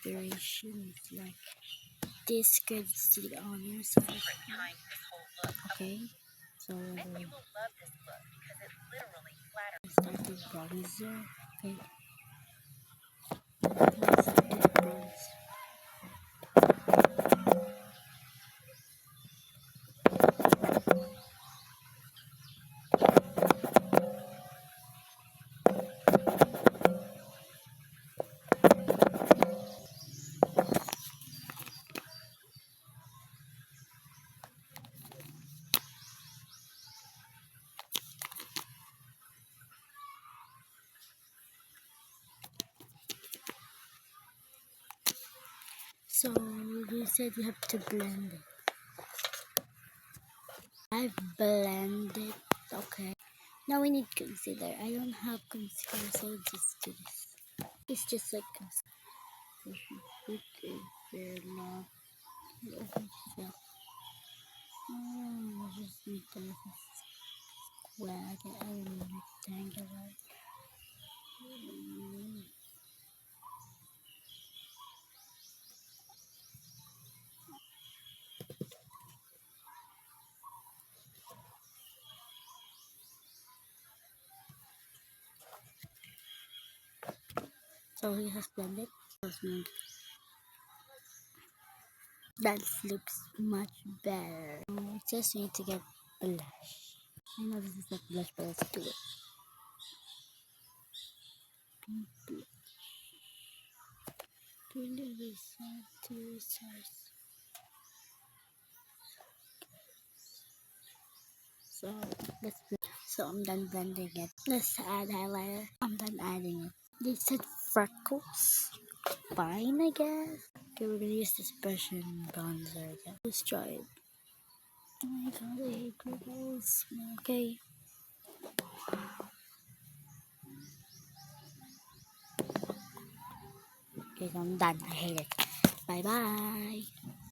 inspirations like this could sit on your side. Okay, so start with bronzer. Okay, let's start with bronze. So you said you have to blend it. I've blended. Okay. Now we need concealer. I don't have concealer, so just do this. It's just like a put it there now. I just need to swag it and rectangular. So he has blended. That looks much better. Just need to get blush. I know this is not blush, but let's do it. So let's so I'm done blending it. Let's add highlighter. I'm done adding it. They said freckles. Fine, I guess. Okay, we're gonna use this brush and bronzer again. Let's try it. Oh my god, I hate freckles. Okay. Okay, so I'm done. I hate it. Bye bye.